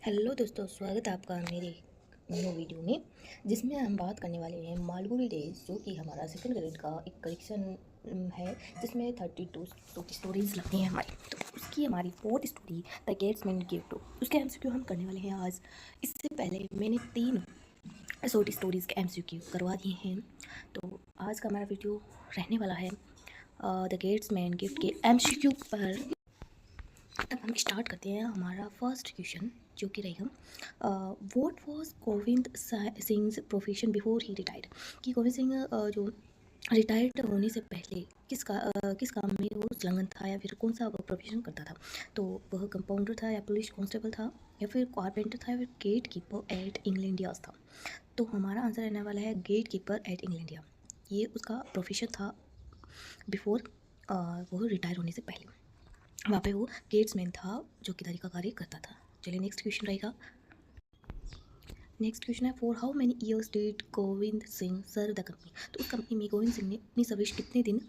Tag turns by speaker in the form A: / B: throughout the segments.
A: Hello दोस्तों, स्वागत है आपका मेरे न्यू वीडियो में, जिसमें हम बात करने वाले हैं मालगुडी डेज, जो कि हमारा सेकंड ग्रेड का एक कलेक्शन है, जिसमें 32 स्टोरीज लगती हैं हमारी। तो उसकी हमारी फोर्थ स्टोरी द गेट्समैन गिफ्ट, उसके एमसीक्यू हम करने वाले हैं आज। इससे पहले मैंने 3 शॉर्ट स्टोरीज़ के एमसीक्यू करवा दिए हैं। तो आज का हमारा वीडियो रहने वाला है द गेट्समैन गिफ्ट के एमसीक्यू पर। अब हम स्टार्ट करते हैं हमारा फर्स्ट क्वेश्चन, जो कि रहेगा what was Govind Singh profession before he retired. कि गोविंद सिंह जो रिटायर्ड होने से पहले किस काम में वो संलग्न था, या फिर कौन सा वो प्रोफेशन करता था। तो वह कंपाउंडर था, या पुलिस कांस्टेबल था, या फिर कारपेंटर था, या फिर gate keeper at England yard था। तो हमारा आंसर रहने वाला है gate keeper at England yard. ये उसका प्रोफेशन था बिफोर वो रिटायर होने से पहले। वहाँ पे वो गेट्समैन था, जो किधर का कार्य करता था। चलिए नेक्स्ट क्वेश्चन रहेगा। नेक्स्ट क्वेश्चन है for how many years did Govind Singh serve the company. तो उस कंपनी में गोविंद सिंह ने अपनी सर्विस कितने दिन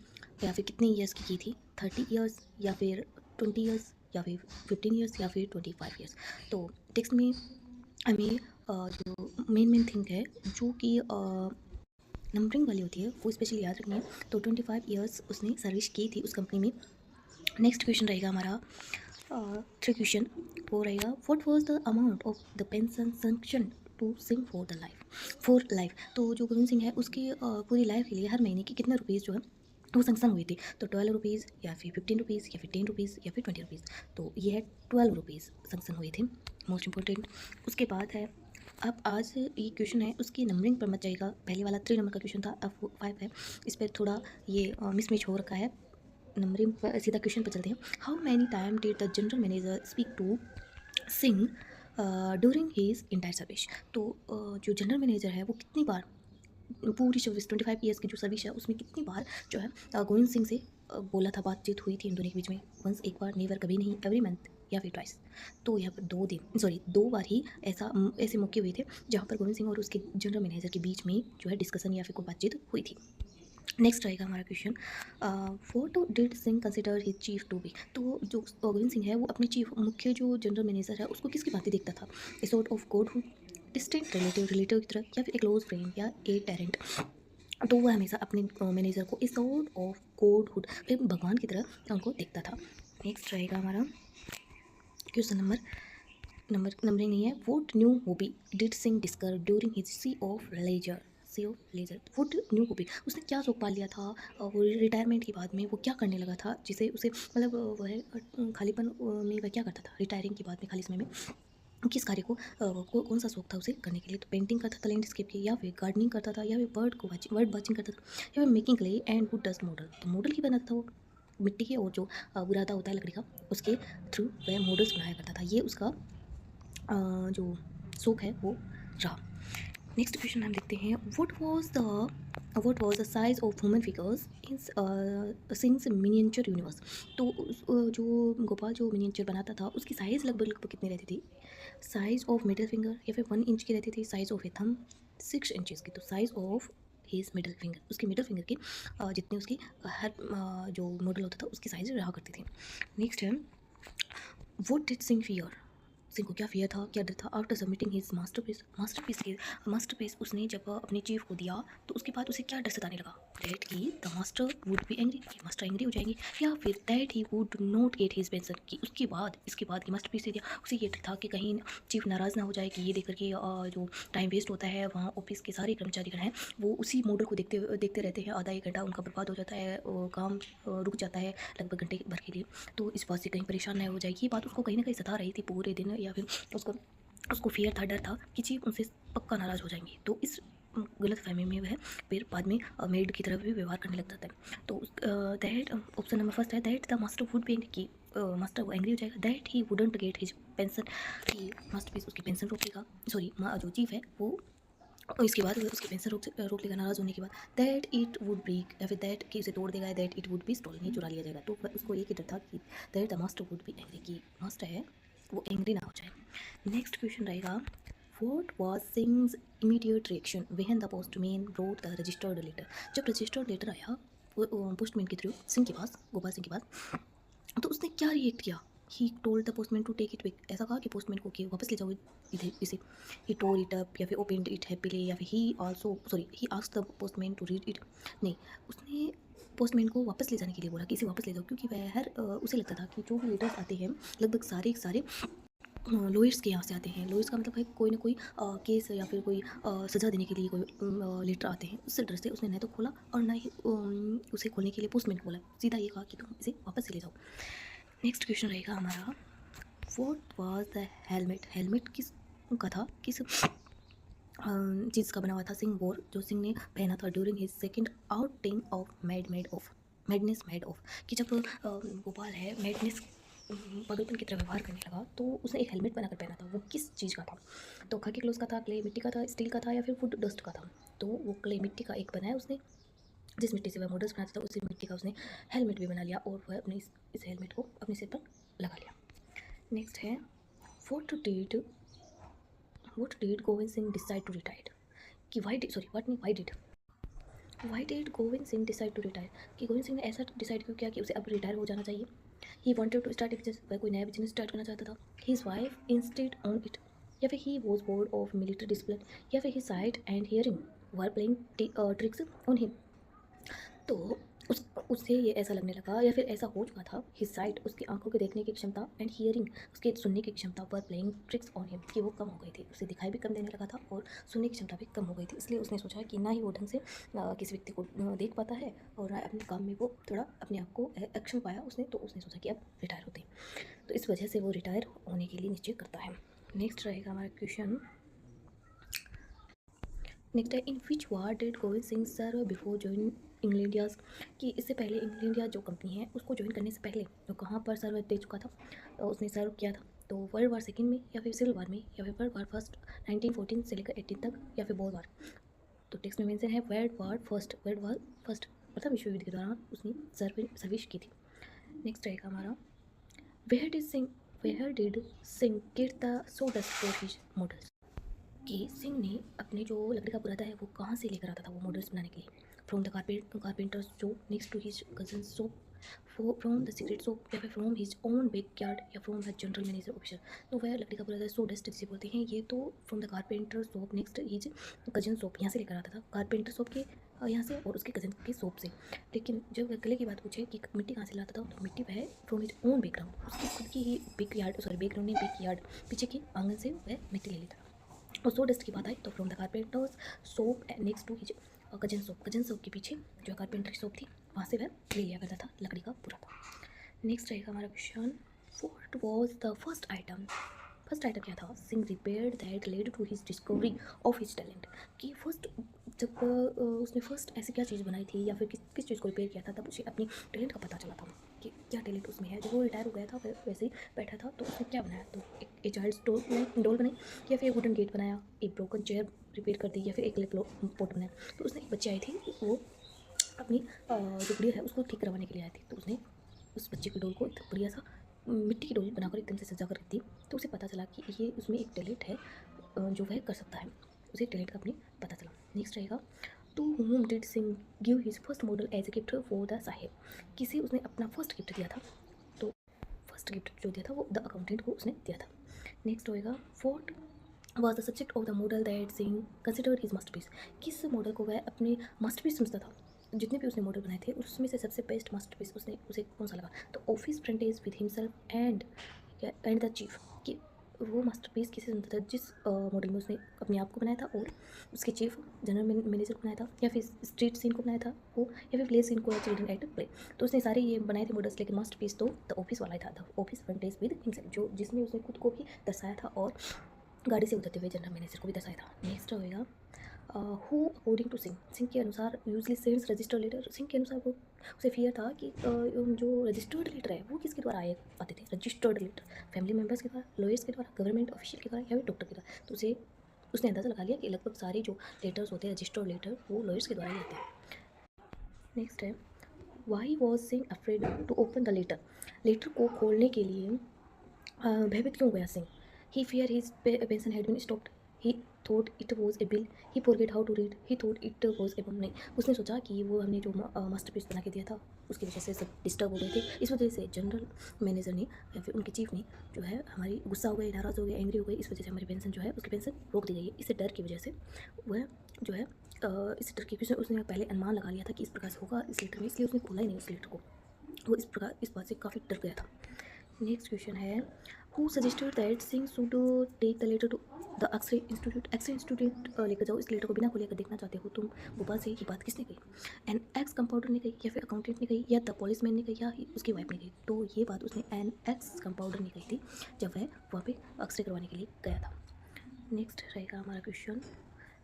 A: या फिर कितने ईयर्स की थी। 30 ईयर्स, या फिर 20 ईयर्स, या फिर 15 ईयर्स, या फिर 25 ईयर्स। तो टेक्स्ट में हमें जो मेन थिंग है, जो कि नंबरिंग वाली होती है, वो स्पेशली याद रखनी है। तो 25 ईयर्स उसने सर्विस की थी उस कंपनी में। नेक्स्ट क्वेश्चन रहेगा हमारा 3 क्वेश्चन, वो रहेगा what was the amount of the pension sanction to Singh for life. तो जो गोविंद सिंह है, उसकी पूरी लाइफ के लिए हर महीने की कितने रुपीज़ जो है वो सैंक्शन हुई थी। तो 12 रुपीज़, या फिर 15 रुपीज़, या फिर 10 रुपीज़, या फिर 20 रुपीज़। तो ये है 12 रुपीज़ सैंक्शन हुए थे, मोस्ट इंपॉर्टेंट। उसके बाद है, अब आज ये क्वेश्चन है उसकी नंबरिंग पर मत जाएगा। पहले वाला 3 नंबर का क्वेश्चन था, अब 5 है। इस पर थोड़ा ये मिसमैच हो रखा है। नंबरिंग पर सीधा क्वेश्चन पर चलते हैं। How many time did the general manager speak to Singh during his entire service. तो जो जनरल मैनेजर है वो कितनी बार पूरी सर्विस 25 ईयर्स की जो सर्विस है उसमें कितनी बार जो है गोविंद सिंह से बोला था, बातचीत हुई थी इन दोनों के बीच में। वंस, एक बार, नेवर, कभी नहीं, एवरी मंथ, या फिर ट्वाइस। तो यहाँ पर 2 बार ही ऐसे मौके हुए थे जहाँ पर गोविंद सिंह और उसके जनरल मैनेजर के बीच में जो है डिस्कशन या फिर कोई बातचीत हुई थी। नेक्स्ट रहेगा हमारा question, what did Singh consider his chief to be. तो जो गोविंद सिंह है वो अपने चीफ मुख्य जो जनरल मैनेजर है उसको किसकी बातें देखता था। A sort of God hood, distant relative की तरह, या फिर ए क्लोज फ्रेंड, या ए टेरेंट। तो वह हमेशा अपने मैनेजर को a sort of God hood, एक भगवान की तरह उनको देखता था। नेक्स्ट रहेगा हमारा क्वेश्चन नंबरिंग नहीं है। Would new hobby did Singh discover during his sea of leisure. Would new hobby, उसने क्या शौक पाल लिया था वो रिटायरमेंट के बाद में, वो क्या करने लगा था जिसे उसे मतलब वह खालीपन में वह क्या करता था रिटायरिंग के बाद में, खाली समय में किस कार्य कौन सा शौक था उसे करने के लिए। तो पेंटिंग करता था लैंडस्केप की, या फिर गार्डनिंग करता था, या फिर वर्ड वाचिंग करता था, या फिर making clay and would dust model. तो मॉडल की बनाता था वो मिट्टी के, और जो बुरादा होता है लकड़ी का, उसके थ्रू वह मॉडल्स बनाया करता था। ये उसका जो शौक है वो रहा। नेक्स्ट क्वेश्चन हम देखते हैं, what was the size of human figures in sings miniature universe. तो जो गोपाल जो मिनिएचर बनाता था उसकी साइज़ लगभग कितनी रहती थी। साइज़ ऑफ मिडिल फिंगर, या फिर 1 इंच की रहती थी। Size of A thumb 6 inches की। तो size of his middle finger, उसके मिडिल फिंगर की जितनी उसकी हर जो मॉडल होता था उसकी साइज़ रहा करती थी। नेक्स्ट है, what did Singh fear. Singh को क्या फियर था, क्या डर था आफ्टर सबमिटिंग हिज मास्टरपीस उसने जब अपने चीफ को दिया तो उसके बाद उसे क्या डर सताने लगा। That he the master would be angry, कि मास्टर एंग्री हो जाएंगे, या फिर that he would not get his pension, कि इसके बाद कि मास्टरपीस दे दिया उसे ये डर था कि कहीं चीफ नाराज़ ना हो जाए, कि ये देख करके जो टाइम वेस्ट होता है वहाँ ऑफिस के सारे कर्मचारीगण हैं वो उसी मॉडल को देखते रहते हैं, आधा 1 घंटा उनका बर्बाद हो जाता है, काम रुक जाता है लगभग घंटे भर के लिए। तो इस बात से कहीं परेशान नहीं हो जाएगी, ये बात उसको कहीं ना कहीं सता रही थी पूरे दिन, या फिर उसको फियर था, डर था कि चीफ उनसे पक्का नाराज़ हो जाएंगे। तो इस गलत फहमी में वह फिर बाद में मेड की तरह भी व्यवहार करने लग जाता है। तो दैट ऑप्शन नंबर फर्स्ट है, that the master would be angry, कि मास्टर वो एंग्री हो जाएगा। That he wouldn't get his pension, कि मास्टरपीस उसकी पेंशन रोक लेगा, सॉरी जो चीफ है वो, और इसके बाद उसकी पेंशन रोक लेगा नाराज़ होने के बाद। दैट इट वुड ब्रेक, या फिर दैट कि उसे तोड़ देगा, that it would be stolen, ही चुरा लिया जाएगा। तो उसको एक ही डर था कि that the master would be angry, कि मास्टर है वो एंग्री ना हो जाए। नेक्स्ट क्वेश्चन रहेगा, what was Singh's immediate reaction when the postman brought the registered letter. जब रजिस्टर्ड लेटर आया पोस्टमैन के थ्रू सिंह के पास, गोपाल सिंह के पास, तो उसने क्या रिएक्ट किया। He told the postman to take it back, ऐसा कहा कि पोस्टमैन को कि वापस ले जाओ इधर इसे। ही टोर इट अप, या फिर ओपनड इट हैप्पीली, या फिर he asked the postman to read it. नहीं, उसने पोस्टमैन को वापस ले जाने के लिए बोला कि इसे वापस ले जाओ, क्योंकि वह उसे लगता था कि जो भी लेटर्स आते हैं लगभग सारे के सारे लॉयर्स के यहाँ से आते हैं। लॉयर्स का मतलब है कोई ना कोई केस या फिर कोई सज़ा देने के लिए कोई लेटर आते हैं। उससे डर से उसने न तो खोला और ना ही उसे खोलने के लिए पोस्टमैन को बोला, सीधा ये कहा कि तुम इसे वापस से ले जाओ। नेक्स्ट क्वेश्चन रहेगा हमारा, what was the helmet. Helmet किस का था, किस चीज़ का बना हुआ था। सिंह वोर, जो सिंह ने पहना था during his second outing of madness made of, कि जब गोपाल है मैडनेस पागलपन की तरह व्यवहार करने लगा तो उसने एक हेलमेट बनाकर पहना था। वो किस चीज़ का था, तो खाकी क्लोथ का था, क्ले मिट्टी का था, स्टील का था, या फिर वुड डस्ट का था। तो वो क्ले मिट्टी का एक बनाया उसने, जिस मिट्टी से वह मॉडल्स बनाता था उसी मिट्टी का उसने हेलमेट भी बना लिया और वह अपने इस हेलमेट को अपने सिर पर लगा लिया। नेक्स्ट है, what did Govind Singh decide to retire, कि why did Govind Singh decide to retire, कि गोविंद सिंह ने ऐसा डिसाइड क्यों किया कि उसे अब रिटायर हो जाना चाहिए। He wanted to start a business, वह कोई नया बिजनेस स्टार्ट करना चाहता था। His wife instead on it, या फिर he was bored of military discipline, या फिर he sight and hearing were playing tricks on him. तो उससे ये ऐसा लगने लगा या फिर ऐसा हो चुका था, हिज साइट उसकी आंखों के देखने की क्षमता एंड हियरिंग उसके सुनने की क्षमता पर प्लेइंग ट्रिक्स ऑन हिम, कि वो कम हो गई थी। उसे दिखाई भी कम देने लगा था और सुनने की क्षमता भी कम हो गई थी। इसलिए उसने सोचा कि ना ही वो ढंग से किसी व्यक्ति को देख पाता है और ना अपने काम में वो थोड़ा अपने आप को एक्शन पाया उसने, तो उसने सोचा कि अब रिटायर होते हैं। तो इस वजह से वो रिटायर होने के लिए निश्चय करता है। नेक्स्ट रहेगा हमारा क्वेश्चन, नेक्स्ट है, in which war did Govind Singh serve before join England India's, कि इससे पहले इंग्लैंड इंडिया जो कंपनी है उसको ज्वाइन करने से पहले वो कहाँ पर सर्व दे चुका था, उसने सर्व किया था। तो वर्ल्ड वार सेकेंड में, या फिर सिविल वार में, या फिर वर्ल्ड वार फर्स्ट 1914 से लेकर 18 तक, या फिर बोर वार। तो टेक्स्ट में मेंशन है वर्ल्ड वार फर्स्ट मतलब विश्व युद्ध के दौरान उसने सर्विस की थी। नेक्स्ट रहेगा हमारा, where did Singh get the sawdust for his models, कि सिंह ने अपने जो लकड़ी का बुरादा है वो कहाँ से लेकर आता था वो मॉडल्स बनाने के लिए। From the carpenter shop next to his cousin shop, from the secret shop, या फिर from his own back yard, या from the general manager officer. तो वह लकड़ी का बुरादा सो डस्ट जिसे बोलते हैं, ये तो from the carpenter shop next his cousin shop यहाँ से लेकर आता था, कारपेंटर शॉप के यहाँ से और उसके कजन के शॉप से। लेकिन जब वह गले की बात पूछे कि मिट्टी कहाँ से लाता था, तो मिट्टी वह फ्रॉम हिज ओन बैकग्राउंड, उसकी खुद की ही बैकग्राउंड नहीं बैक यार्ड, पीछे के आंगन से वह मिट्टी ले लेता। और सो डस्ट की बात आई तो from the carpenter's shop next to his cousin shop के पीछे जो कारपेंटर की सोप थी वहाँ से वह ले लिया करता था लकड़ी का पूरा था। नेक्स्ट रहेगा हमारा question, what was the first item क्या था Singh repaired that led to his discovery of his talent, कि फर्स्ट जब उसने फर्स्ट ऐसी क्या चीज़ बनाई थी या फिर किस चीज़ को रिपेयर किया था तब उसे अपनी टैलेंट का पता चला था कि क्या टैलेंट उसमें है। जब वो रिटायर हो गया था वैसे ही बैठा था तो उसने क्या बनाया, तो एक चाइल्ड डोल बनाई, या फिर एक वुडन गेट बनाया, एक ब्रोकन चेयर रिपेयर कर दी, या फिर एक क्ले पॉट बनाया। तो उसने एक बच्ची आई थी, वो अपनी जो गुड़िया है उसको ठीक करवाने के लिए आई थी, तो उसने उस बच्चे की डोल को एक बढ़िया सा मिट्टी की डोल बनाकर एकदम से सजा कर रख दी। तो उसे पता चला कि ये उसमें एक टैलेंट है जो वह कर सकता है, उसे टैलेंट का अपने पता चला। नेक्स्ट रहेगा, to whom did Singh give his first model as a gift for the sahib, किसे उसने अपना फर्स्ट गिफ्ट दिया था, तो फर्स्ट गिफ्ट जो दिया था वो द अकाउंटेंट को उसने दिया था। नेक्स्ट होएगा, what was the subject of the model that Singh considered his masterpiece, किस मॉडल को वह अपने मास्टरपीस समझता था। जितने भी उसने मॉडल बनाए थे उसमें से सबसे बेस्ट मास्टरपीस उसने उसे कौन सा लगा, तो office frontage with himself and the chief, कि वो मास्टरपीस किसे समझता था जिस मॉडल में उसने अपने आप को बनाया था और उसके चीफ जनरल मैनेजर को बनाया था, या फिर स्ट्रीट सीन को बनाया था वो, या फिर प्ले सीन को, या चिल्ड्रन एट प्ले। तो उसने सारे ये बनाए थे मॉडल्स, लेकिन मास्टरपीस तो द ऑफिस वाला ही था, the office frontage with himself, जो जिसमें उसने खुद को भी दर्शाया था और गाड़ी से उतरते हुए जनरल मैनेजर को भी दर्शाया था। नेक्स्ट होएगा, हु अकॉर्डिंग टू सिंह के अनुसार usually sends registered letter, Singh के अनुसार वो उसे फियर था कि जो रजिस्टर्ड लेटर है वो किसके द्वारा आते थे, रजिस्टर्ड लेटर फैमिली मेम्बर्स के द्वारा, लॉयर्स के द्वारा, गवर्नमेंट ऑफिशियल के द्वारा, या फिर डॉक्टर के द्वारा। तो उसने अंदाज़ा लगा लिया कि लगभग सारे जो लेटर्स होते हैं रजिस्टर्ड लेटर वो लॉयर्स के द्वारा ही आते हैं। नेक्स्ट है, why was Singh afraid to open the letter को खोलने के लिए भयभीत क्यों गया Singh, he fear his pension had been stopped, he thought it was a bill, he forget how to read, he thought it was a bomb. नहीं, उसने सोचा कि वो हमने जो मास्टरपीस बना के दिया था उसकी वजह से सब डिस्टर्ब हो गए थे। इस वजह से जनरल मैनेजर ने या फिर उनके चीफ ने जो है हमारी गुस्सा हो गए, नाराज़ हो गए, एंग्री हो गए। इस वजह से हमारी पेंशन जो है उसकी पेंशन रोक दी गई है। इससे डर की वजह से वह जो है इस डर की वजह से उसने पहले अनुमान लगा लिया था कि इस प्रकार से होगा इस लेटर में, इसलिए उसने खोला ही नहीं उस लेटर को। वो इस प्रकार इस बात से काफ़ी डर गया था। नेक्स्ट क्वेश्चन है, who suggested that Singh should take the letter to the x-ray institute. X-ray institute लेकर जाओ, इस लेटर को बिना खोले अगर देखना चाहते हो तुम भोपाल से, ये बात किसने कही? एन एक्स कंपाउंडर ने कही, या फिर अकाउंटेंट ने कही, या द पुलिसमैन ने कही, या उसकी वाइफ ने कही? तो ये बात उसने एन एक्स कंपाउंडर ने कही थी जब वह वहाँ पे अक्सरे करवाने के लिए गया था। नेक्स्ट रहेगा हमारा क्वेश्चन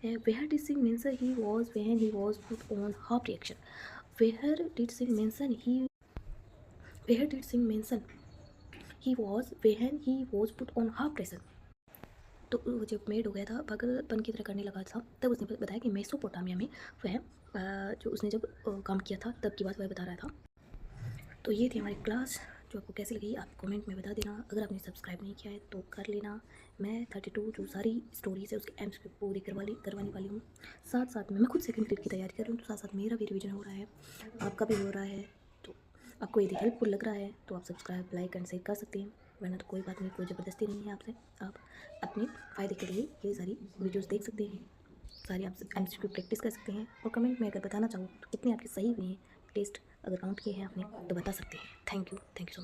A: है, where did Singh mention he was when he was put on half reaction. Where did Singh mention he where did Singh mention he was when he was put on half pressure. तो वो जब मेड हो गया था, पागलपन की तरह करने लगा था, तब उसने बताया कि मेसोपोटामिया में वह जो उसने जब काम किया था तब की बात वह बता रहा था। तो ये थी हमारी क्लास, जो आपको कैसी लगी आप कमेंट में बता देना। अगर आपने सब्सक्राइब नहीं किया है तो कर लेना। मैं 32 जो सारी स्टोरीज है उसके एम्स पे पूरी करवाने वाली हूँ। साथ साथ में मैं खुद सेकंड ग्रेड की तैयारी कर रही हूँ, तो साथ साथ मेरा भी रिविजन हो रहा है, आपका भी हो रहा है। तो आपको यदि हेल्पफुल लग रहा है तो आप सब्सक्राइब, लाइक एंड शेयर कर सकते हैं, वरना तो कोई बात नहीं, कोई ज़बरदस्ती नहीं है आपसे। आप अपने फ़ायदे के लिए ये सारी वीडियोस देख सकते हैं, सारी आप एमसीक्यू प्रैक्टिस कर सकते हैं, और कमेंट में अगर बताना चाहो तो कितने आपके सही हुए हैं टेस्ट, अगर काउंट किए हैं आपने तो बता सकते हैं। Thank you so much.